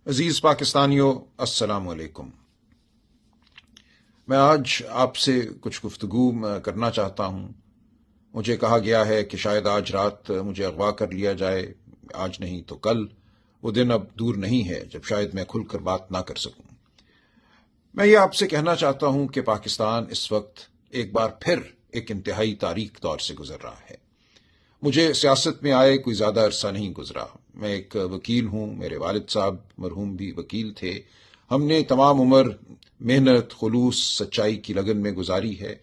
عزیز پاکستانیوں، السلام علیکم۔ میں آج آپ سے کچھ گفتگو کرنا چاہتا ہوں۔ مجھے کہا گیا ہے کہ شاید آج رات مجھے اغوا کر لیا جائے، آج نہیں تو کل۔ وہ دن اب دور نہیں ہے جب شاید میں کھل کر بات نہ کر سکوں۔ میں یہ آپ سے کہنا چاہتا ہوں کہ پاکستان اس وقت ایک بار پھر ایک انتہائی تاریک دور سے گزر رہا ہے۔ مجھے سیاست میں آئے کوئی زیادہ عرصہ نہیں گزرا۔ میں ایک وکیل ہوں، میرے والد صاحب مرحوم بھی وکیل تھے۔ ہم نے تمام عمر محنت، خلوص، سچائی کی لگن میں گزاری ہے۔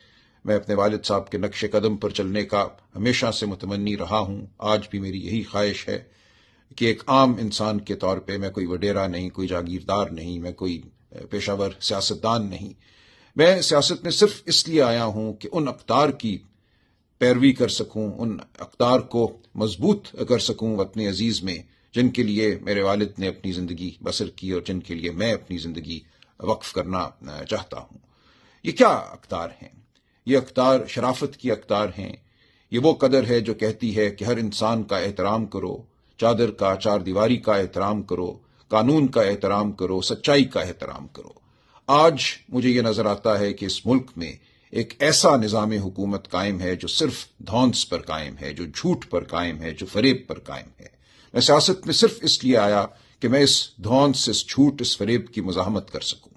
میں اپنے والد صاحب کے نقش قدم پر چلنے کا ہمیشہ سے متمنی رہا ہوں۔ آج بھی میری یہی خواہش ہے کہ ایک عام انسان کے طور پہ، میں کوئی وڈیرا نہیں، کوئی جاگیردار نہیں، میں کوئی پیشہ ور سیاستدان نہیں، میں سیاست میں صرف اس لیے آیا ہوں کہ ان اقدار کی پیروی کر سکوں، ان اقدار کو مضبوط کر سکوں وطن عزیز میں، جن کے لیے میرے والد نے اپنی زندگی بسر کی اور جن کے لیے میں اپنی زندگی وقف کرنا چاہتا ہوں۔ یہ کیا اقدار ہیں؟ یہ اقدار شرافت کی اقدار ہیں۔ یہ وہ قدر ہے جو کہتی ہے کہ ہر انسان کا احترام کرو، چادر کا، چار دیواری کا احترام کرو، قانون کا احترام کرو، سچائی کا احترام کرو۔ آج مجھے یہ نظر آتا ہے کہ اس ملک میں ایک ایسا نظام حکومت قائم ہے جو صرف دھونس پر قائم ہے، جو جھوٹ پر قائم ہے، جو فریب پر قائم ہے۔ میں سیاست میں صرف اس لیے آیا کہ میں اس دھونس، اس جھوٹ، اس فریب کی مزاحمت کر سکوں۔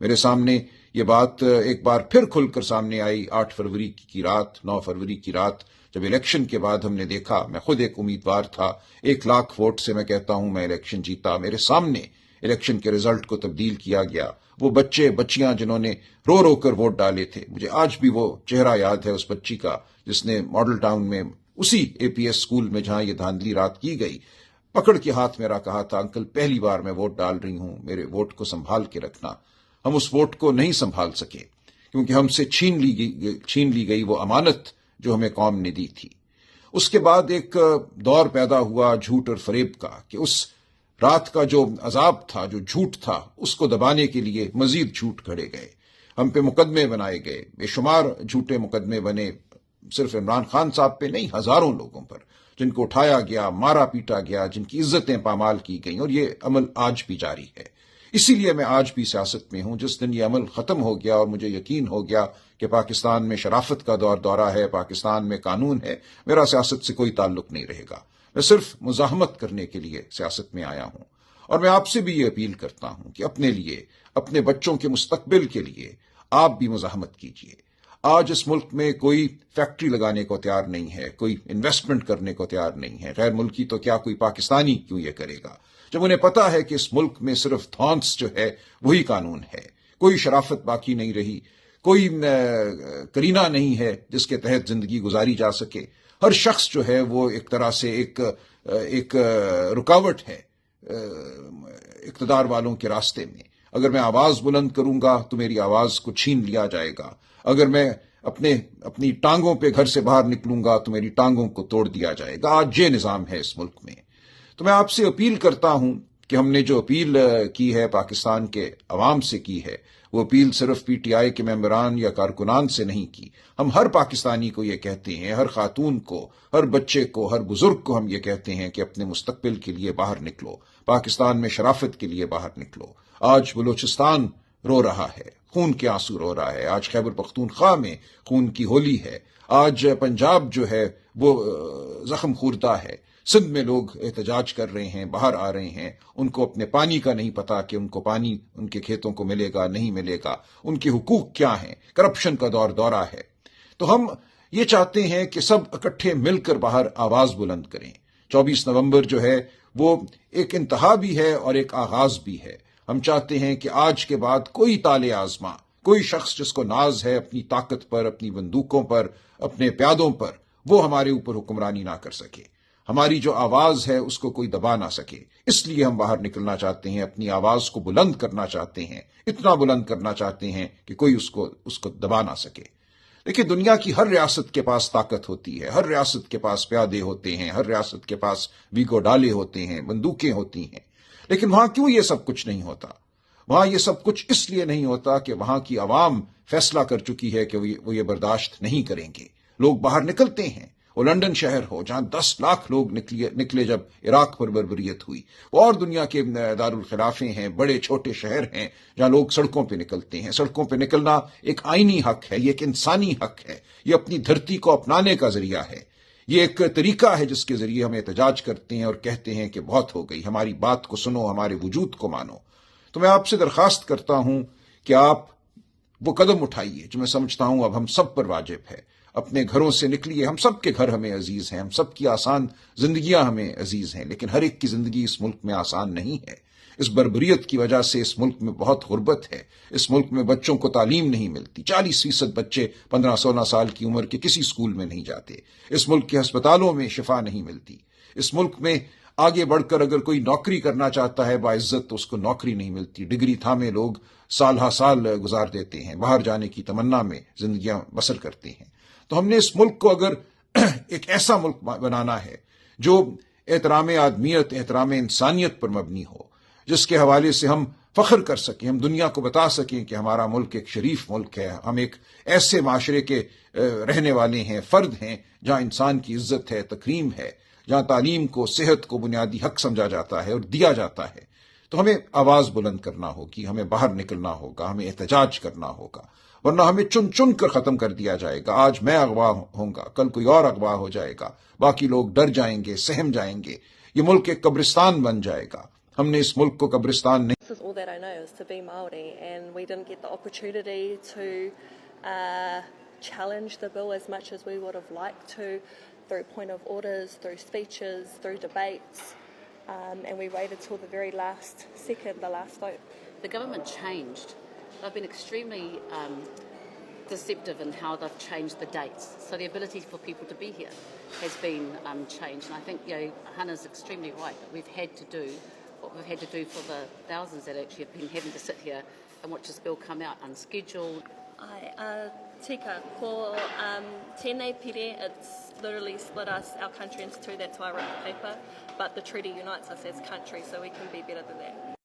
میرے سامنے یہ بات ایک بار پھر کھل کر سامنے آئی 8 فروری کی رات، 9 فروری کی رات، جب الیکشن کے بعد ہم نے دیکھا، میں خود ایک امیدوار تھا، 1 لاکھ ووٹ سے میں کہتا ہوں میں الیکشن جیتا۔ میرے سامنے الیکشن کے رزلٹ کو تبدیل کیا گیا۔ وہ بچے بچیاں جنہوں نے رو رو کر ووٹ ڈالے تھے، مجھے آج بھی وہ چہرہ یاد ہے اس بچی کا جس نے ماڈل ٹاؤن میں اسی اے پی ایس اسکول میں جہاں یہ دھاندلی رات کی گئی، پکڑ کے ہاتھ میرا کہا تھا، انکل پہلی بار میں ووٹ ڈال رہی ہوں، میرے ووٹ کو سنبھال کے رکھنا۔ ہم اس ووٹ کو نہیں سنبھال سکے کیونکہ ہم سے چھین لی گئی وہ امانت جو ہمیں قوم نے دی تھی۔ اس کے بعد ایک دور پیدا ہوا جھوٹ اور فریب کا کہ اس رات کا جو عذاب تھا، جو جھوٹ تھا، اس کو دبانے کے لیے مزید جھوٹ گھڑے گئے، ہم پہ مقدمے بنائے گئے، بے شمار جھوٹے مقدمے بنے، صرف عمران خان صاحب پہ نہیں، ہزاروں لوگوں پر جن کو اٹھایا گیا، مارا پیٹا گیا، جن کی عزتیں پامال کی گئیں، اور یہ عمل آج بھی جاری ہے۔ اسی لیے میں آج بھی سیاست میں ہوں۔ جس دن یہ عمل ختم ہو گیا اور مجھے یقین ہو گیا کہ پاکستان میں شرافت کا دورہ ہے، پاکستان میں قانون ہے، میرا سیاست سے کوئی تعلق نہیں رہے گا۔ میں صرف مزاحمت کرنے کے لیے سیاست میں آیا ہوں، اور میں آپ سے بھی یہ اپیل کرتا ہوں کہ اپنے لیے، اپنے بچوں کے مستقبل کے لیے آپ بھی مزاحمت کیجیے۔ آج اس ملک میں کوئی فیکٹری لگانے کو تیار نہیں ہے، کوئی انویسٹمنٹ کرنے کو تیار نہیں ہے، غیر ملکی تو کیا کوئی پاکستانی کیوں یہ کرے گا، جب انہیں پتا ہے کہ اس ملک میں صرف دھونس جو ہے وہی قانون ہے، کوئی شرافت باقی نہیں رہی، کوئی کرینہ نہیں ہے جس کے تحت زندگی گزاری جا سکے۔ ہر شخص جو ہے وہ ایک طرح سے ایک رکاوٹ ہے اقتدار والوں کے راستے میں۔ اگر میں آواز بلند کروں گا تو میری آواز کو چھین لیا جائے گا، اگر میں اپنی ٹانگوں پہ گھر سے باہر نکلوں گا تو میری ٹانگوں کو توڑ دیا جائے گا۔ آج یہ نظام ہے اس ملک میں۔ تو میں آپ سے اپیل کرتا ہوں کہ ہم نے جو اپیل کی ہے، پاکستان کے عوام سے کی ہے، وہ اپیل صرف پی ٹی آئی کے ممبران یا کارکنان سے نہیں کی۔ ہم ہر پاکستانی کو یہ کہتے ہیں، ہر خاتون کو، ہر بچے کو، ہر بزرگ کو ہم یہ کہتے ہیں کہ اپنے مستقبل کے لیے باہر نکلو، پاکستان میں شرافت کے لیے باہر نکلو۔ آج بلوچستان رو رہا ہے، خون کے آنسو رو رہا ہے۔ آج خیبر پختونخوا میں خون کی ہولی ہے۔ آج پنجاب جو ہے وہ زخم خوردہ ہے۔ سندھ میں لوگ احتجاج کر رہے ہیں، باہر آ رہے ہیں، ان کو اپنے پانی کا نہیں پتا کہ ان کو پانی ان کے کھیتوں کو ملے گا نہیں ملے گا، ان کے حقوق کیا ہیں، کرپشن کا دورہ ہے۔ تو ہم یہ چاہتے ہیں کہ سب اکٹھے مل کر باہر آواز بلند کریں۔ 24 نومبر جو ہے وہ ایک انتہا بھی ہے اور ایک آغاز بھی ہے۔ ہم چاہتے ہیں کہ آج کے بعد کوئی طالع آزما، کوئی شخص جس کو ناز ہے اپنی طاقت پر، اپنی بندوقوں پر، اپنے پیادوں پر، وہ ہمارے اوپر حکمرانی نہ کر سکے۔ ہماری جو آواز ہے اس کو کوئی دبا نہ سکے۔ اس لیے ہم باہر نکلنا چاہتے ہیں، اپنی آواز کو بلند کرنا چاہتے ہیں، اتنا بلند کرنا چاہتے ہیں کہ کوئی اس کو دبا نہ سکے۔ دیکھیے، دنیا کی ہر ریاست کے پاس طاقت ہوتی ہے، ہر ریاست کے پاس پیادے ہوتے ہیں، ہر ریاست کے پاس ویگو ڈالے ہوتے ہیں، بندوقیں ہوتی ہیں، لیکن وہاں کیوں یہ سب کچھ نہیں ہوتا؟ وہاں یہ سب کچھ اس لیے نہیں ہوتا کہ وہاں کی عوام فیصلہ کر چکی ہے کہ وہ یہ برداشت نہیں کریں گے۔ لوگ باہر نکلتے ہیں وہ لندن شہر ہو جہاں 10 لاکھ لوگ نکلے جب عراق پر بربریت ہوئی، اور دنیا کے دارالخلافے ہیں، بڑے چھوٹے شہر ہیں جہاں لوگ سڑکوں پہ نکلتے ہیں۔ سڑکوں پہ نکلنا ایک آئینی حق ہے، یہ ایک انسانی حق ہے، یہ اپنی دھرتی کو اپنانے کا ذریعہ ہے، یہ ایک طریقہ ہے جس کے ذریعے ہم احتجاج کرتے ہیں اور کہتے ہیں کہ بہت ہو گئی، ہماری بات کو سنو، ہمارے وجود کو مانو۔ تو میں آپ سے درخواست کرتا ہوں کہ آپ وہ قدم اٹھائیے جو میں سمجھتا ہوں اب ہم سب پر واجب ہے۔ اپنے گھروں سے نکلیے، ہم سب کے گھر ہمیں عزیز ہیں، ہم سب کی آسان زندگیاں ہمیں عزیز ہیں، لیکن ہر ایک کی زندگی اس ملک میں آسان نہیں ہے۔ اس بربریت کی وجہ سے اس ملک میں بہت غربت ہے، اس ملک میں بچوں کو تعلیم نہیں ملتی، 40% بچے 15-16 سال کی عمر کے کسی اسکول میں نہیں جاتے، اس ملک کے ہسپتالوں میں شفا نہیں ملتی، اس ملک میں آگے بڑھ کر اگر کوئی نوکری کرنا چاہتا ہے باعزت تو اس کو نوکری نہیں ملتی، ڈگری تھامے لوگ سال ہا سال گزار دیتے ہیں، باہر جانے کی تمنا میں زندگیاں بسر کرتے ہیں۔ تو ہم نے اس ملک کو اگر ایک ایسا ملک بنانا ہے جو احترام آدمیت، احترام انسانیت پر مبنی ہو، جس کے حوالے سے ہم فخر کر سکیں، ہم دنیا کو بتا سکیں کہ ہمارا ملک ایک شریف ملک ہے، ہم ایک ایسے معاشرے کے رہنے والے ہیں، فرد ہیں جہاں انسان کی عزت ہے، تکریم ہے، جہاں تعلیم کو، صحت کو بنیادی حق سمجھا جاتا ہے اور دیا جاتا ہے، تو ہمیں آواز بلند کرنا ہوگی، ہمیں باہر نکلنا ہوگا، ہمیں احتجاج کرنا ہوگا، ورنہ ہمیں چن چن کر ختم کر دیا جائے گا۔ آج میں اغوا ہوں گا، کل کوئی اور اغوا ہو جائے گا، باقی لوگ ڈر جائیں گے، سہم جائیں گے، یہ ملک ایک قبرستان بن جائے گا۔ ہم نے اس ملک کو قبرستان نہیں This is all that I know is to be Māori, and we didn't get the opportunity to challenge the bill as much as we would have liked to, through point of orders, through speeches, through debates, and we waited till the very last second, the last vote. The government changed. They've been extremely deceptive in how they've changed the dates. So the ability for people to be here has been changed. And I think Hannah's extremely right. We've had to do what we've had to do for the thousands that actually have been having to sit here and watch this bill come out unscheduled. Tika, ko tēnei pire, it's literally split us, our country into two, that's why I wrote the paper, but the treaty unites us as country, so we can be better than that.